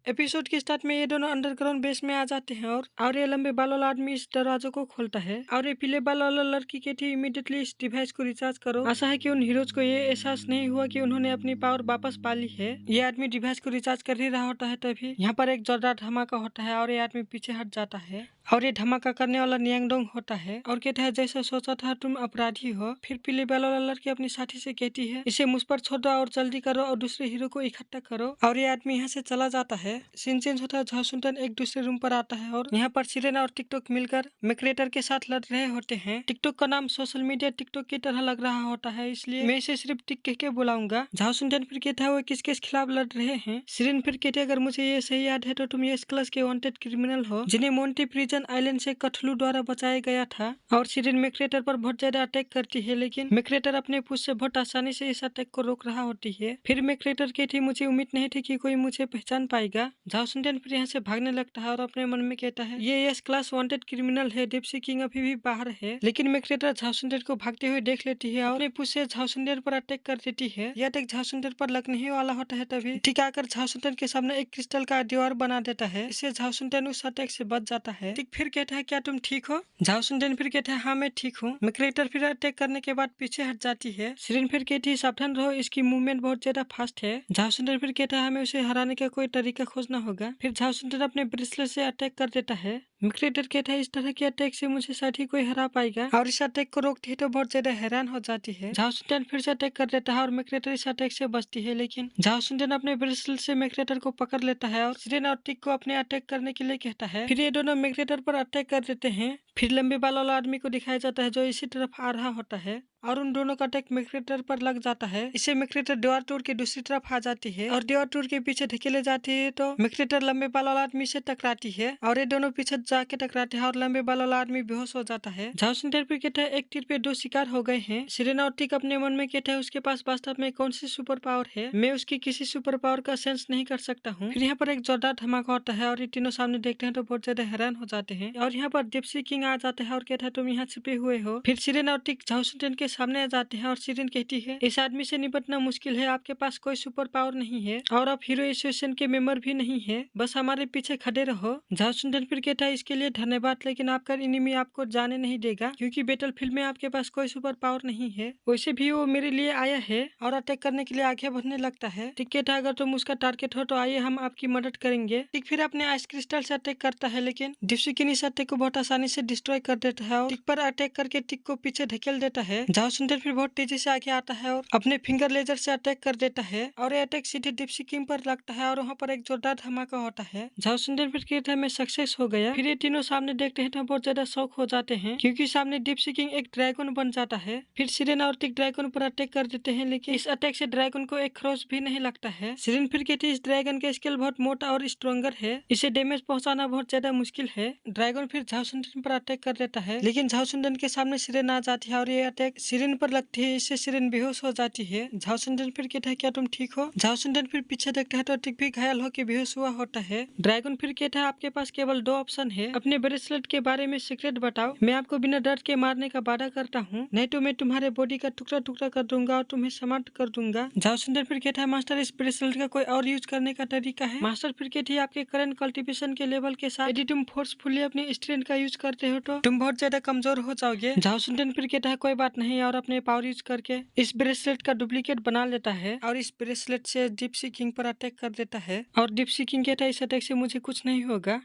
Episode के start में ये दोनों अंडरग्राउंड बेस में आ जाते हैं और ये लंबे बाल वाला आदमी इस दरवाजे को खोलता है और ये पीले बाल वाला लड़की कहती इमीडिएटली इस डिवाइस को रिचार्ज करो। आशा है कि उन हीरोज को ये एहसास नहीं हुआ कि उन्होंने अपनी पावर वापस पा ली है। ये आदमी डिवाइस को रिचार्ज कर ही रहा होता है तभी यहाँ पर एक जोरदार धमाका होता है और ये आदमी पीछे हट जाता है और ये धमाका करने वाला नियांगडोंग होता है और कहता है जैसा सोचा था तुम अपराधी हो। फिर पीले बाल वाला लड़की अपनी साथी से कहती है इसे मुझ पर छोड़ दो और जल्दी करो और दूसरे हीरो को इकट्ठा करो और ये आदमी यहाँ से चला जाता है। सीन चेंज होता है, झाओ सुनटेन एक दूसरे रूम पर आता है और यहाँ पर सिरेना और टिकटॉक मिलकर मैक्रेटर के साथ लड़ रहे होते हैं। टिकटॉक का नाम सोशल मीडिया टिकटॉक की तरह लग रहा होता है इसलिए मैं इसे सिर्फ टिक कह के बुलाऊंगा। झाओ सुनटेन फिर कहता है वो किसके खिलाफ लड़ रहे हैं। सिरेन फिर कहते अगर मुझे ये सही याद है तो तुम एस क्लास के वांटेड क्रिमिनल हो जिन्हें मोंटी प्रिजन आइलैंड से कथलू द्वारा बचाया गया था। और सिरेन मैक्रेटर पर बहुत ज्यादा अटैक करती है लेकिन मैक्रेटर अपने पुश से बहुत आसानी से इस अटैक को रोक रहा होती है। फिर मैक्रेटर कहती मुझे उम्मीद नहीं थी कि कोई मुझे पहचान पाएगा। झाओ सुनटेन फिर यहाँ से भागने लगता है और अपने मन में कहता है ये एस क्लास वांटेड क्रिमिनल है, डिप्सी किंग अभी भी बाहर है। लेकिन मैक्रेटर झाओ सुनटेन को भागते हुए देख लेती है और अपने पुश से झाओ सुनटेन पर अटैक कर देती है। यह अटैक झाओ सुनटेन पर लगने ही वाला होता है तभी ठीक आकर झाओ सुनटेन के सामने एक क्रिस्टल का दीवार बना देता है। इससे झाओ सुनटेन उस अटैक से बच जाता है। टिक फिर कहता है क्या तुम ठीक हो। झाओ सुनटेन फिर कहता है हाँ मैं ठीक हूँ। मैक्रेटर फिर अटैक करने के बाद पीछे हट जाती है। सिरेन फिर कहती है सावधान रहो, इसकी मूवमेंट बहुत ज्यादा फास्ट है। झाओ सुनटेन फिर कहता है हमें उसे हराने का कोई तरीका खोजना होगा। फिर झाओ सुनटेन अपने ब्रेसलेट से अटैक कर देता है। मैक्रेटर कहता है इस तरह के अटैक से मुझे शायद ही कोई हरा पाएगा और इस अटैक को रोकती है तो बहुत ज्यादा हैरान हो जाती है। झाओ सुनटेन फिर से अटैक कर देता है और मैक्रेटर इस अटैक से बचती है लेकिन झाओ सुनटेन अपने ब्रेसलेट से मैक्रेटर को पकड़ लेता है और सिरेन और टिक को अपने अटैक करने के लिए कहता है। फिर ये दोनों मैक्रेटर पर अटैक कर देते हैं। फिर लंबे बाल वाला आदमी को दिखाया जाता है जो इसी तरफ आ रहा होता है और उन दोनों का अटैक मैक्रेटर पर लग जाता है। इसे मैक्रेटर दीवार तोड़ के दूसरी तरफ आ जाती है और दीवार तोड़ के पीछे ढकेले जाती है तो मैक्रेटर लंबे बाल वाला आदमी से टकराती है और ये दोनों पीछे जाके टकराते हैं और लंबे बाल वाला आदमी बेहोश हो जाता है। झाओ सुनटेन फिर कहता है एक तीर पे दो शिकार हो गए हैं। सिरेना और टिक अपने मन में कहता है उसके पास वास्तव में कौन सी सुपर पावर है, मैं उसकी किसी सुपर पावर का सेंस नहीं कर सकता हूँ। फिर यहाँ पर एक जोरदार धमाका होता है और ये तीनों सामने देखते हैं तो बहुत ज्यादा हैरान हो जाते हैं और यहाँ पर डिप्सी किंग आ जाता है और कहता है तुम यहाँ छिपे हुए हो। फिर सिरेना और टिक झाओ सुनटेन के सामने आ जाते हैं और सिरेन कहती है इस आदमी से निपटना मुश्किल है, आपके पास कोई सुपर पावर नहीं है और आप हीरो एसोसिएशन के मेंबर भी नहीं है, बस हमारे पीछे खड़े रहो। झाओ सुनटेन फिर कहता है इसके लिए धन्यवाद लेकिन आपका एनिमी आपको जाने नहीं देगा क्योंकि बैटलफील्ड में आपके पास कोई सुपर पावर नहीं है। वैसे भी वो मेरे लिए आया है और अटैक करने के लिए आगे बढ़ने लगता है। टिक कहता है अगर तुम उसका टारगेट हो तो आइए हम आपकी मदद करेंगे। टिक फिर अपने आइस क्रिस्टल से अटैक करता है लेकिन डिप्सी किंग इस अटैक को बहुत आसानी से डिस्ट्रॉय कर देता है और टिक पर अटैक करके टिक को पीछे ढकेल देता है। झाओ सुनटेन फिर बहुत तेजी से आगे आता है और अपने फिंगर लेजर से अटैक कर देता है और ये अटैक सीधे डिप्सी किंग पर लगता है और वहाँ पर एक जोरदार धमाका होता है। झाओ सुनटेन फिर कहता है मैं सक्सेस हो गया। फिर ये तीनों सामने देखते हैं तो बहुत ज्यादा शौक हो जाते हैं क्योंकि सामने डिप्सी किंग एक ड्रैगन बन जाता है। फिर सिरेन और टिक ड्रैगन पर अटैक कर देते हैं लेकिन इस अटैक से ड्रैगन को एक खरोच भी नहीं लगता है। सिरेन फिर कहती है इस ड्रैगन का स्केल बहुत मोटा और स्ट्रॉन्गर है, इसे डैमेज पहुंचाना बहुत ज्यादा मुश्किल है। ड्रैगन फिर झाओ सुनटेन पर अटैक कर देता है लेकिन झाओ सुनटेन के सामने सिरेन आ जाती है और ये अटैक सिरेन पर लगती है, इससे सिरेन बेहोश हो जाती है। झाओ सुनटेन फिर कहता है क्या तुम ठीक हो। झाओ सुनटेन फिर पीछे देखता है तो टिक भी घायल होकर बेहोश हुआ होता है। ड्रैगन फिर कहता है आपके पास केवल दो ऑप्शन है, अपने ब्रेसलेट के बारे में सीक्रेट बताओ, मैं आपको बिना डर के मारने का वादा करता हूँ, नहीं तो मैं तुम्हारे बॉडी का टुकड़ा टुकड़ा कर दूंगा और तुम्हें समाप्त कर दूंगा। झाओ सुनटेन फिर कहता है मास्टर इस ब्रेसलेट का कोई और यूज करने का तरीका है। मास्टर फिर कहती है आपके करंट कल्टीवेशन के लेवल के साथ यदि तुम फोर्सफुली अपनी स्ट्रेंथ का यूज करते हो तो तुम बहुत ज्यादा कमजोर हो जाओगे। झाओ सुनटेन फिर कहता है कोई बात नहीं और अपने पावर यूज करके इस ब्रेसलेट का डुप्लीकेट बना लेता है और इस ब्रेसलेट से डिप्सी किंग पर अटैक कर देता है और डिप्सी किंग कहता है इस अटैक से मुझे कुछ नहीं होगा।